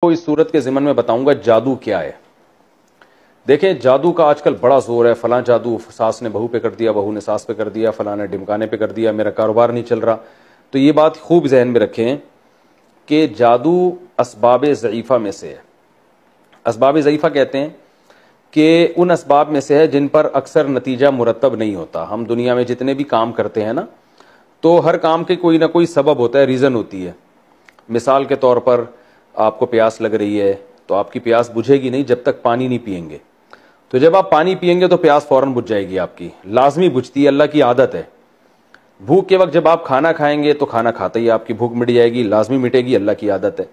تو اس صورت کے ضمن میں بتاؤں گا جادو کیا ہے۔ دیکھیں جادو کا آج کل بڑا زور ہے، فلاں جادو ساس نے بہو پہ کر دیا، بہو نے ساس پہ کر دیا، فلاں نے ڈمکانے پہ کر دیا، میرا کاروبار نہیں چل رہا۔ تو یہ بات خوب ذہن میں رکھیں کہ جادو اسباب ضعیفہ میں سے ہے۔ اسباب ضعیفہ کہتے ہیں کہ ان اسباب میں سے ہے جن پر اکثر نتیجہ مرتب نہیں ہوتا۔ ہم دنیا میں جتنے بھی کام کرتے ہیں نا، تو ہر کام کے کوئی نہ کوئی سبب ہوتا ہے، ریزن ہوتی ہے۔ مثال کے طور پر آپ کو پیاس لگ رہی ہے تو آپ کی پیاس بجھے گی نہیں جب تک پانی نہیں پئیں گے، تو جب آپ پانی پئیں گے تو پیاس فوراً بجھ جائے گی، آپ کی لازمی بجھتی ہے، اللہ کی عادت ہے۔ بھوک کے وقت جب آپ کھانا کھائیں گے تو کھانا کھاتے ہی آپ کی بھوک مٹ جائے گی، لازمی مٹے گی، اللہ کی عادت ہے۔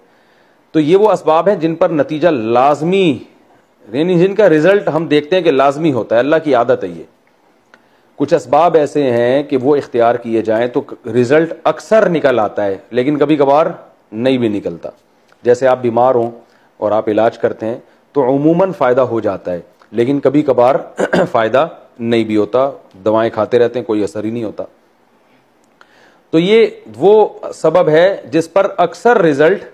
تو یہ وہ اسباب ہیں جن پر نتیجہ لازمی، یعنی جن کا رزلٹ ہم دیکھتے ہیں کہ لازمی ہوتا ہے، اللہ کی عادت ہے۔ یہ کچھ اسباب ایسے ہیں کہ وہ اختیار کیے جائیں تو رزلٹ اکثر نکل آتا ہے، لیکن کبھی کبھار نہیں بھی نکلتا۔ جیسے آپ بیمار ہوں اور آپ علاج کرتے ہیں تو عموماً فائدہ ہو جاتا ہے، لیکن کبھی کبھار فائدہ نہیں بھی ہوتا، دوائیں کھاتے رہتے ہیں کوئی اثر ہی نہیں ہوتا۔ تو یہ وہ سبب ہے جس پر اکثر رزلٹ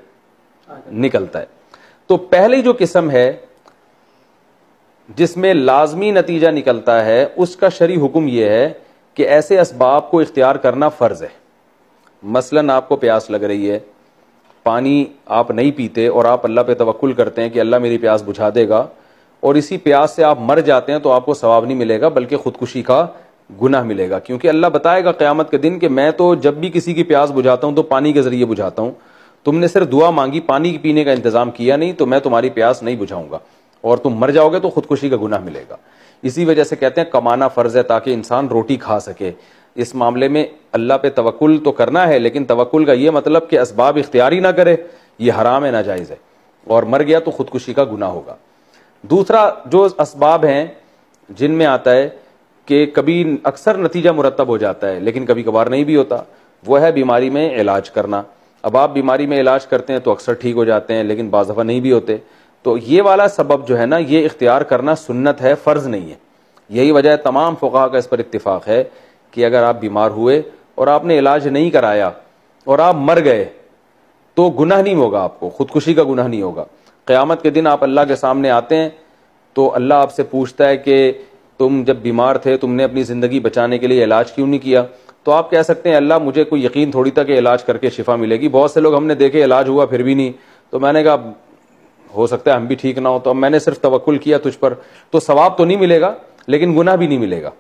نکلتا ہے۔ تو پہلی جو قسم ہے جس میں لازمی نتیجہ نکلتا ہے، اس کا شرعی حکم یہ ہے کہ ایسے اسباب کو اختیار کرنا فرض ہے۔ مثلاً آپ کو پیاس لگ رہی ہے، پانی آپ نہیں پیتے اور آپ اللہ پہ توکل کرتے ہیں کہ اللہ میری پیاس بجھا دے گا، اور اسی پیاس سے آپ مر جاتے ہیں تو آپ کو ثواب نہیں ملے گا بلکہ خودکشی کا گناہ ملے گا، کیونکہ اللہ بتائے گا قیامت کے دن کہ میں تو جب بھی کسی کی پیاس بجھاتا ہوں تو پانی کے ذریعے بجھاتا ہوں، تم نے صرف دعا مانگی، پانی پینے کا انتظام کیا نہیں، تو میں تمہاری پیاس نہیں بجھاؤں گا اور تم مر جاؤ گے تو خودکشی کا گناہ ملے گا۔ اسی وجہ سے کہتے ہیں کمانا فرض ہے تاکہ انسان روٹی کھا سکے۔ اس معاملے میں اللہ پہ توکل تو کرنا ہے، لیکن توکل کا یہ مطلب کہ اسباب اختیاری نہ کرے، یہ حرام ہے، ناجائز ہے، اور مر گیا تو خودکشی کا گناہ ہوگا۔ دوسرا جو اسباب ہیں جن میں آتا ہے کہ کبھی اکثر نتیجہ مرتب ہو جاتا ہے لیکن کبھی کبھار نہیں بھی ہوتا، وہ ہے بیماری میں علاج کرنا۔ اب آپ بیماری میں علاج کرتے ہیں تو اکثر ٹھیک ہو جاتے ہیں لیکن بعض دفعہ نہیں بھی ہوتے، تو یہ والا سبب جو ہے نا، یہ اختیار کرنا سنت ہے، فرض نہیں ہے۔ یہی وجہ ہے تمام فقہا کا اس پر اتفاق ہے کہ اگر آپ بیمار ہوئے اور آپ نے علاج نہیں کرایا اور آپ مر گئے تو گناہ نہیں ہوگا، آپ کو خودکشی کا گناہ نہیں ہوگا۔ قیامت کے دن آپ اللہ کے سامنے آتے ہیں تو اللہ آپ سے پوچھتا ہے کہ تم جب بیمار تھے تم نے اپنی زندگی بچانے کے لیے علاج کیوں نہیں کیا؟ تو آپ کہہ سکتے ہیں اللہ مجھے کوئی یقین تھوڑی تھا کہ علاج کر کے شفا ملے گی، بہت سے لوگ ہم نے دیکھے علاج ہوا پھر بھی نہیں، تو میں نے کہا ہو سکتا ہے ہم بھی ٹھیک نہ ہو، تو اب میں نے صرف توکل کیا تجھ پر، تو ثواب تو نہیں ملے گا لیکن گناہ بھی نہیں ملے گا،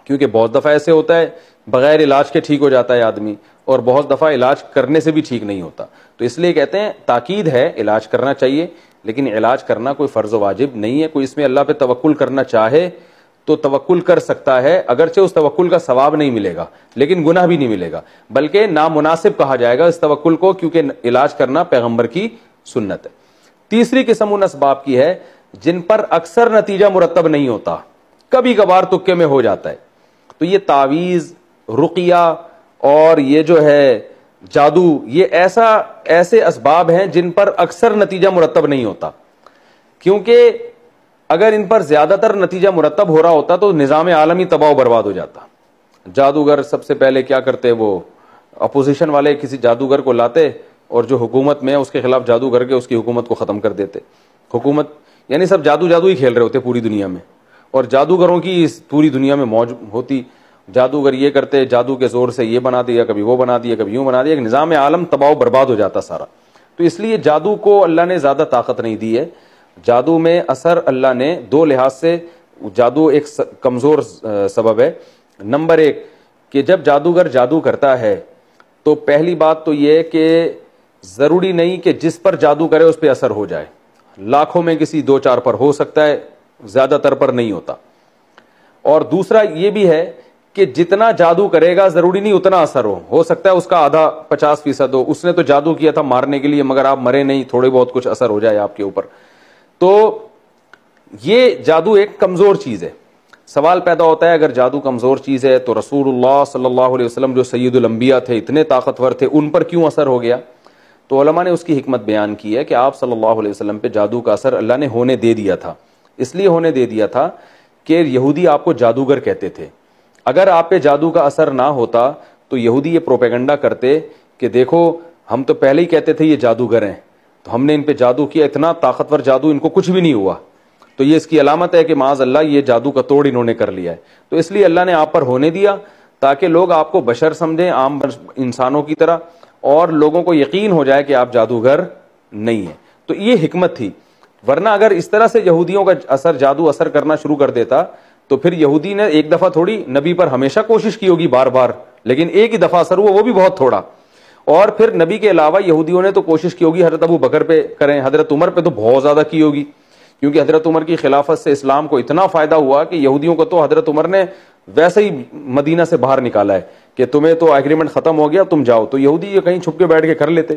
کیونکہ بہت دفعہ ایسے ہوتا ہے بغیر علاج کے ٹھیک ہو جاتا ہے آدمی، اور بہت دفعہ علاج کرنے سے بھی ٹھیک نہیں ہوتا۔ تو اس لیے کہتے ہیں تاکید ہے علاج کرنا چاہیے، لیکن علاج کرنا کوئی فرض و واجب نہیں ہے۔ کوئی اس میں اللہ پہ توکل کرنا چاہے تو توکل کر سکتا ہے، اگرچہ اس توکل کا ثواب نہیں ملے گا لیکن گناہ بھی نہیں ملے گا، بلکہ نامناسب کہا جائے گا اس توکل کو، کیونکہ علاج کرنا پیغمبر کی سنت ہے۔ تیسری قسم ان اسباب کی ہے جن پر اکثر نتیجہ مرتب نہیں ہوتا، کبھی کبھار تکے میں ہو جاتا ہے۔ تو یہ تعویذ، رقیہ اور یہ جو ہے جادو، یہ ایسے اسباب ہیں جن پر اکثر نتیجہ مرتب نہیں ہوتا، کیونکہ اگر ان پر زیادہ تر نتیجہ مرتب ہو رہا ہوتا تو نظام عالمی تباہ و برباد ہو جاتا۔ جادوگر سب سے پہلے کیا کرتے، وہ اپوزیشن والے کسی جادوگر کو لاتے اور جو حکومت میں ہے اس کے خلاف جادو کر کے اس کی حکومت کو ختم کر دیتے۔ حکومت یعنی سب جادو ہی کھیل رہے ہوتے پوری دنیا میں، اور جادوگروں کی اس پوری دنیا میں موج ہوتی۔ جادوگر یہ کرتے، جادو کے زور سے یہ بنا دیا، کبھی وہ بنا دیا، کبھی یوں بنا دیا، ایک نظام عالم تباہ و برباد ہو جاتا سارا۔ تو اس لیے جادو کو اللہ نے زیادہ طاقت نہیں دی ہے۔ جادو میں اثر اللہ نے دو لحاظ سے، جادو ایک کمزور سبب ہے۔ نمبر ایک کہ جب جادوگر جادو کرتا ہے تو پہلی بات تو یہ کہ ضروری نہیں کہ جس پر جادو کرے اس پہ اثر ہو جائے، لاکھوں میں کسی دو چار پر ہو سکتا ہے، زیادہ تر پر نہیں ہوتا۔ اور دوسرا یہ بھی ہے کہ جتنا جادو کرے گا ضروری نہیں اتنا اثر ہو سکتا ہے اس کا آدھا 50% ہو، اس نے تو جادو کیا تھا مارنے کے لیے مگر آپ مرے نہیں، تھوڑے بہت کچھ اثر ہو جائے آپ کے اوپر۔ تو یہ جادو ایک کمزور چیز ہے۔ سوال پیدا ہوتا ہے اگر جادو کمزور چیز ہے تو رسول اللہ صلی اللہ علیہ وسلم جو سید الانبیاء تھے، اتنے طاقتور تھے، ان پر کیوں اثر ہو گیا؟ تو علماء نے اس کی حکمت بیان کی ہے کہ آپ صلی اللہ علیہ وسلم پہ جادو کا اثر اللہ نے ہونے دے دیا تھا، اس لیے ہونے دے دیا تھا کہ یہودی آپ کو جادوگر کہتے تھے۔ اگر آپ پہ جادو کا اثر نہ ہوتا تو یہودی یہ پروپیگنڈا کرتے کہ دیکھو ہم تو پہلے ہی کہتے تھے یہ جادوگر ہیں، تو ہم نے ان پہ جادو کیا، اتنا طاقتور جادو، ان کو کچھ بھی نہیں ہوا، تو یہ اس کی علامت ہے کہ معاذ اللہ یہ جادو کا توڑ انہوں نے کر لیا ہے۔ تو اس لیے اللہ نے آپ پر ہونے دیا تاکہ لوگ آپ کو بشر سمجھیں، عام انسانوں کی طرح، اور لوگوں کو یقین ہو جائے کہ آپ جادوگر نہیں ہیں۔ تو یہ حکمت تھی، ورنہ اگر اس طرح سے یہودیوں کا اثر، جادو اثر کرنا شروع کر دیتا تو پھر یہودی نے ایک دفعہ تھوڑی، نبی پر ہمیشہ کوشش کی ہوگی بار بار، لیکن ایک ہی دفعہ اثر ہوا، وہ بھی بہت تھوڑا۔ اور پھر نبی کے علاوہ یہودیوں نے تو کوشش کی ہوگی حضرت ابو بکر پہ کریں، حضرت عمر پہ تو بہت زیادہ کی ہوگی، کیونکہ حضرت عمر کی خلافت سے اسلام کو اتنا فائدہ ہوا کہ یہودیوں کو تو حضرت عمر نے ویسے ہی مدینہ سے باہر نکالا ہے کہ تمہیں تو ایگریمنٹ ختم ہو گیا، تم جاؤ۔ تو یہودی یہ کہیں چھپ کے بیٹھ کے کر لیتے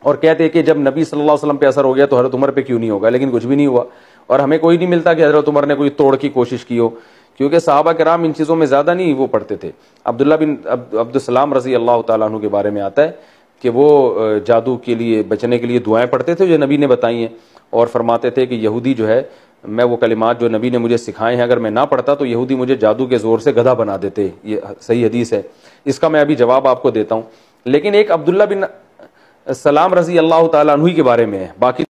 اور کہتے کہ جب نبی صلی اللہ علیہ وسلم پہ اثر ہو گیا تو حضرت عمر پہ کیوں نہیں ہوگا، لیکن کچھ بھی نہیں ہوا۔ اور ہمیں کوئی نہیں ملتا کہ حضرت عمر نے کوئی توڑ کی کوشش کی ہو، کیونکہ صحابہ کرام ان چیزوں میں زیادہ نہیں وہ پڑھتے تھے۔ عبداللہ بن عبدالسلام رضی اللہ تعالیٰ عنہ کے بارے میں آتا ہے کہ وہ جادو کے لیے بچنے کے لیے دعائیں پڑھتے تھے جو نبی نے بتائی ہیں، اور فرماتے تھے کہ یہودی جو ہے، میں وہ کلمات جو نبی نے مجھے سکھائے ہیں اگر میں نہ پڑھتا تو یہودی مجھے جادو کے زور سے گدھا بنا دیتے۔ یہ صحیح حدیث ہے، اس کا میں ابھی جواب آپ کو دیتا ہوں۔ لیکن ایک عبداللہ بن سلام رضی اللہ تعالیٰ عنہ کے بارے میں ہے، باقی